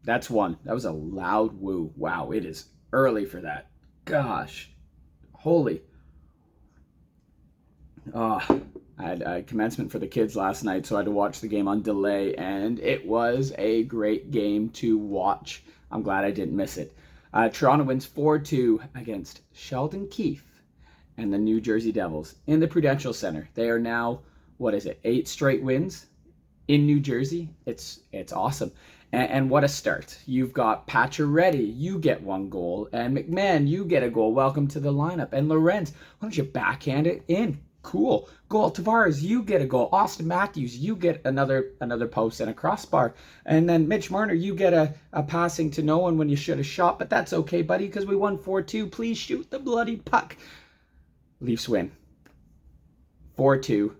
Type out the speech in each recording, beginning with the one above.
That's one. That was a loud woo. Wow, it is early for that. Gosh, holy. Oh, I had a commencement for the kids last night, so I had to watch the game on delay, and it was a great game to watch. I'm glad I didn't miss it. Toronto wins 4-2 against Sheldon Keefe and the New Jersey Devils in the Prudential Center. They are now, what is it, 8 straight wins in New Jersey. It's awesome. And what a start. You've got Pacioretty, you get 1 goal, and McMahon, you get a goal. Welcome to the lineup. And Lorenz, why don't you backhand it in? Cool. Goal. Tavares, you get a goal. Austin Matthews, you get another post and a crossbar. And then Mitch Marner, you get a passing to no one when you should have shot, but that's okay, buddy, because we won 4-2. Please shoot the bloody puck. Leafs win 4-2.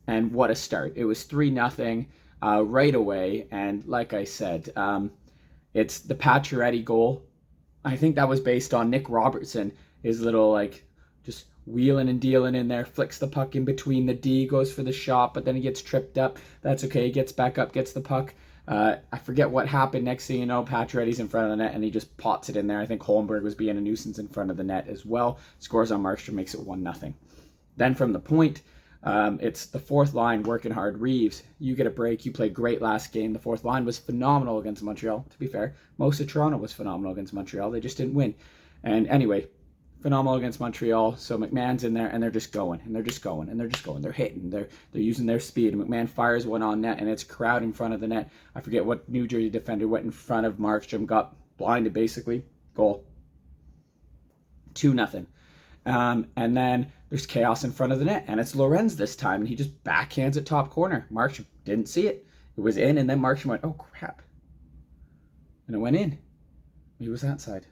And what a start. It was 3-0 right away. And like I said, it's the Pacioretty goal. I think that was based on Nick Robertson, his little like just wheeling and dealing in there, flicks the puck in between the D, goes for the shot, but then he gets tripped up. That's okay. He gets back up, gets the puck. I forget what happened. Next thing you know, Pacioretty's in front of the net, and he just pots it in there. I think Holmberg was being a nuisance in front of the net as well. Scores on Markstrom, makes it 1-0. Then from the point, it's the fourth line working hard. Reeves, you get a break. You played great last game. The fourth line was phenomenal against Montreal, to be fair. Most of Toronto was phenomenal against Montreal. They just didn't win. And anyway, phenomenal against Montreal. So McMahon's in there, and they're just going, and they're just going, and they're just going. They're hitting. They're using their speed. And McMahon fires one on net, and it's a crowd in front of the net. I forget what New Jersey defender went in front of Markstrom, got blinded basically. Goal. 2-0. And then there's chaos in front of the net, and it's Lorenz this time, and he just backhands it top corner. Markstrom didn't see it. It was in, and then Markstrom went, oh, crap. And it went in. He was that side.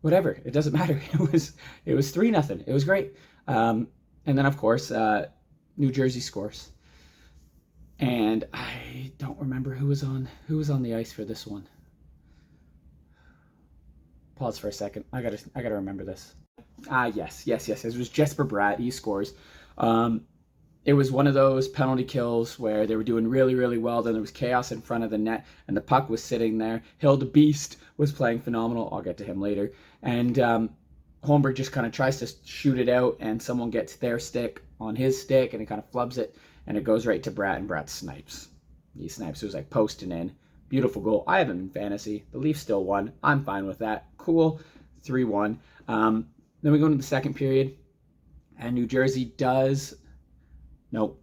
Whatever. It doesn't matter. It was 3-0. It was great. And then, of course, New Jersey scores. And I don't remember who was on the ice for this one. Pause for a second. I gotta remember this. Yes. It was Jesper Bratt. He scores. It was one of those penalty kills where they were doing really, really well. Then there was chaos in front of the net, and the puck was sitting there. Hildebeest was playing phenomenal. I'll get to him later. And Holmberg just kind of tries to shoot it out, and someone gets their stick on his stick, and he kind of flubs it, and it goes right to Bratt, and Bratt snipes. He snipes. It was like posting in. Beautiful goal. I have him in fantasy. The Leafs still won. I'm fine with that. Cool. 3-1. Then we go into the second period, and New Jersey does... Nope,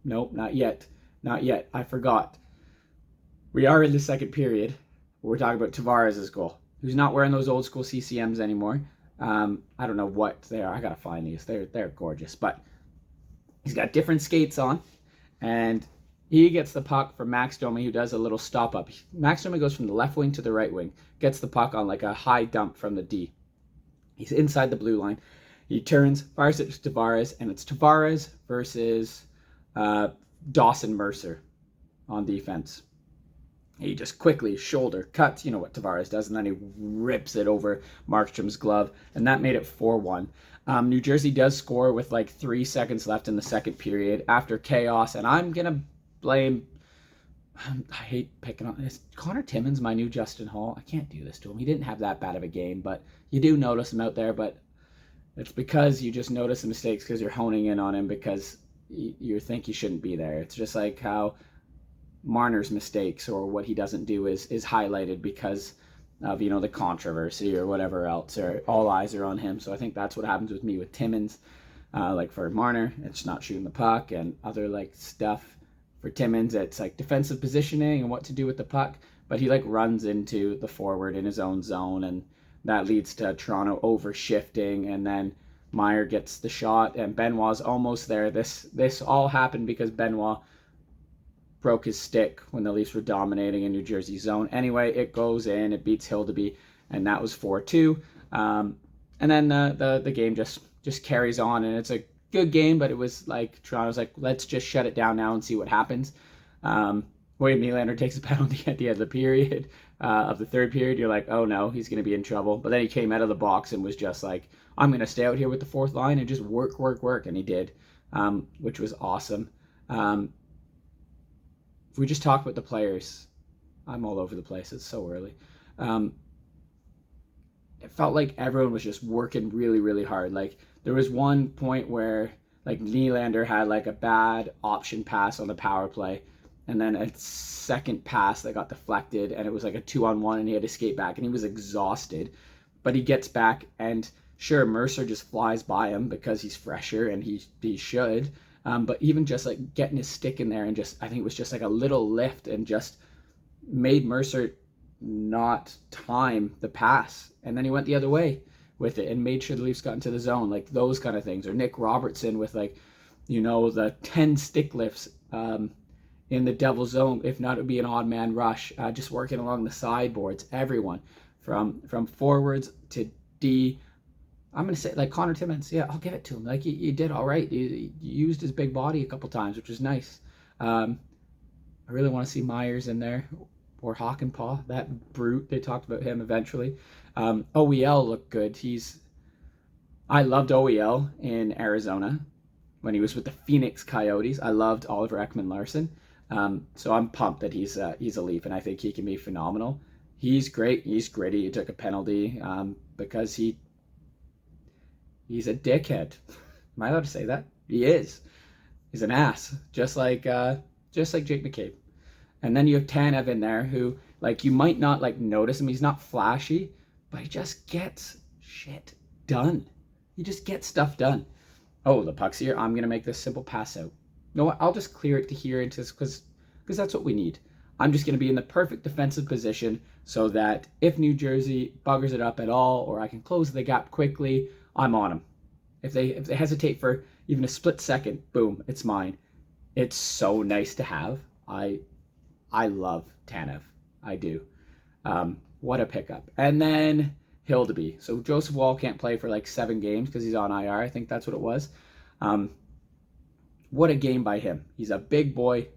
not yet. I forgot. We are in the second period. We're talking about Tavares' goal, who's not wearing those old school CCMs anymore. I don't know what they are. I gotta find these. They're gorgeous, but he's got different skates on, and he gets the puck from Max Domi, who does a little stop up. Max Domi goes from the left wing to the right wing, gets the puck on like a high dump from the D. He's inside the blue line. He turns, fires it to Tavares, and it's Tavares versus Dawson Mercer on defense. He just quickly shoulder cuts, you know what Tavares does, and then he rips it over Markstrom's glove, and that made it 4-1. New Jersey does score with like 3 seconds left in the second period after chaos, and I'm going to blame... I hate picking on this. Connor Timmins, my new Justin Hall. I can't do this to him. He didn't have that bad of a game, but you do notice him out there, but it's because you just notice the mistakes because you're honing in on him because you think he shouldn't be there. It's just like how Marner's mistakes or what he doesn't do is highlighted because of, you know, the controversy or whatever else, or all eyes are on him. So I think that's what happens with me with Timmins. Like for Marner, it's not shooting the puck, and other like stuff. For Timmins, it's like defensive positioning and what to do with the puck, but he like runs into the forward in his own zone, and that leads to Toronto over shifting, and then Meyer gets the shot, and Benoit's almost there. This all happened because Benoit broke his stick when the Leafs were dominating in New Jersey's zone. Anyway, it goes in, it beats Hildeby, and that was 4-2. And then the game just carries on, and it's a good game, but it was like Toronto's like, let's just shut it down now and see what happens. William Nylander takes a penalty at the end of the period, of the third period. You're like, oh no, he's going to be in trouble. But then he came out of the box and was just like, I'm going to stay out here with the fourth line and just work. And he did, which was awesome. If we just talk about the players, I'm all over the place. It's so early. Um, it felt like everyone was just working really, really hard. Like there was one point where like Nylander had like a bad option pass on the power play, and then a second pass that got deflected, and it was like a 2-on-1, and he had to skate back, and he was exhausted, but he gets back, and sure, Mercer just flies by him because he's fresher, and he should. But even just like getting his stick in there and just, I think it was just like a little lift and just made Mercer not time the pass, and then he went the other way with it and made sure the Leafs got into the zone, like those kind of things. Or Nick Robertson with like, the 10 stick lifts in the Devil zone. If not, it would be an odd man rush, just working along the sideboards. Everyone from forwards to D. I'm gonna say like Connor Timmins. Yeah, I'll give it to him. Like he did all right. He used his big body a couple times, which was nice. I really want to see Myers in there, or Hockenpah, that brute. They talked about him eventually. OEL looked good. I loved OEL in Arizona when he was with the Phoenix Coyotes. I loved Oliver Ekman-Larsson. So I'm pumped that he's a Leaf, and I think he can be phenomenal. He's great. He's gritty. He took a penalty because he's a dickhead. Am I allowed to say that? He is. He's an ass, just like Jake McCabe. And then you have Tanev in there who, like, you might not like notice him. He's not flashy, but he just gets shit done. He just gets stuff done. Oh, the puck's here. I'm gonna make this simple pass out. You know what? I'll just clear it to here into this because that's what we need. I'm just gonna be in the perfect defensive position so that if New Jersey buggers it up at all, or I can close the gap quickly, I'm on them. If they hesitate for even a split second, boom, it's mine. It's so nice to have. I love Tanev. I do. What a pickup. And then Hildeby. So Joseph Woll can't play for like 7 games because he's on IR. I think that's what it was. What a game by him. He's a big boy,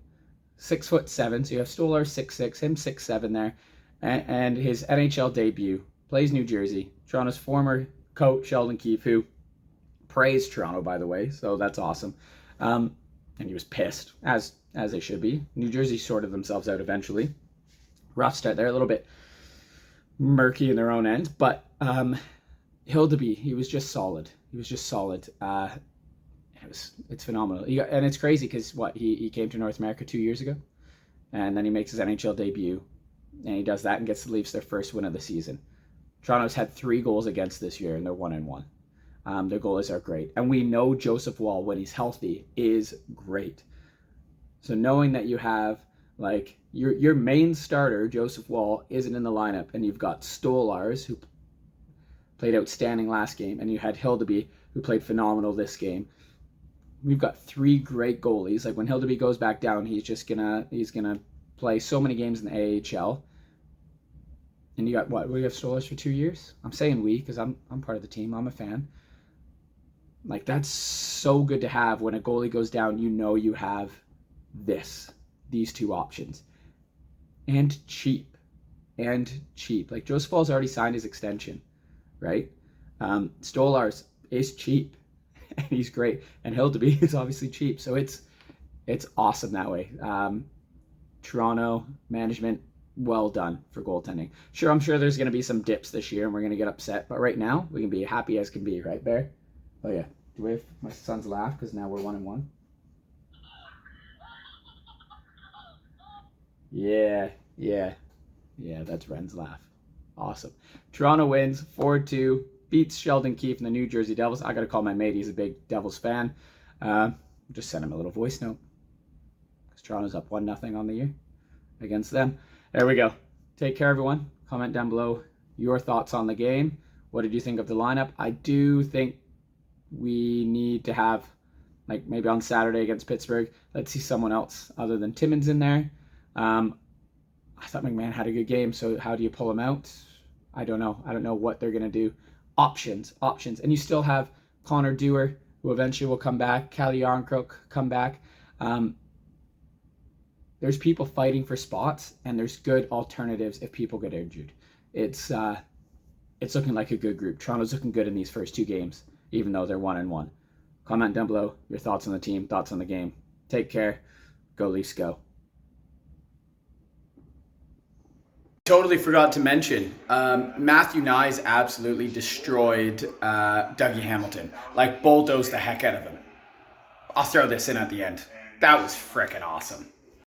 6'7". So you have Stolar 6'6", him 6'7" there. And his NHL debut. Plays New Jersey. Toronto's former coach, Sheldon Keefe, who praised Toronto, by the way. So that's awesome. And he was pissed, as they should be. New Jersey sorted themselves out eventually. Rough start there, a little bit murky in their own end, but Hildeby, he was just solid. It's phenomenal. And it's crazy because he came to North America 2 years ago, and then he makes his NHL debut, and he does that and gets the Leafs their first win of the season. Toronto's had 3 goals against this year, and they're 1-1. Their goalies are great, and we know Joseph Woll, when he's healthy, is great. So knowing that you have like your main starter, Joseph Woll, isn't in the lineup, and you've got Stolars, who played outstanding last game, and you had Hildeby, who played phenomenal this game. We've got 3 great goalies. Like when Hildeby goes back down, he's gonna play so many games in the AHL. And you got we have Stolars for 2 years. I'm saying we because I'm part of the team. I'm a fan. Like that's so good to have when a goalie goes down. You have these 2 options, and cheap. Like Joseph Woll's already signed his extension, right? Stolars is cheap, and he's great, and Hildeby is obviously cheap, so it's awesome that way. Toronto management, well done for goaltending. Sure, I'm sure there's going to be some dips this year, and we're going to get upset, but right now we can be happy as can be, right, Bear? Oh yeah. Do we have my son's laugh because now we're 1-1? Yeah, that's Ren's laugh. Awesome. Toronto wins 4-2, beats Sheldon Keefe and the New Jersey Devils. I got to call my mate. He's a big Devils fan. Just send him a little voice note because Toronto's up 1-0 on the year against them. There we go. Take care, everyone. Comment down below your thoughts on the game. What did you think of the lineup? I do think we need to have, like maybe on Saturday against Pittsburgh, let's see someone else other than Timmins in there. I thought McMahon had a good game, so how do you pull him out? I don't know. I don't know what they're going to do. Options. And you still have Connor Dewar, who eventually will come back. Calle Yarncroke come back. There's people fighting for spots, and there's good alternatives if people get injured. It's looking like a good group. Toronto's looking good in these first 2 games, even though they're 1-1. Comment down below your thoughts on the team, thoughts on the game. Take care. Go Leafs, go. Totally forgot to mention, Matthew Nyes absolutely destroyed Dougie Hamilton. Like, bulldozed the heck out of him. I'll throw this in at the end. That was frickin' awesome.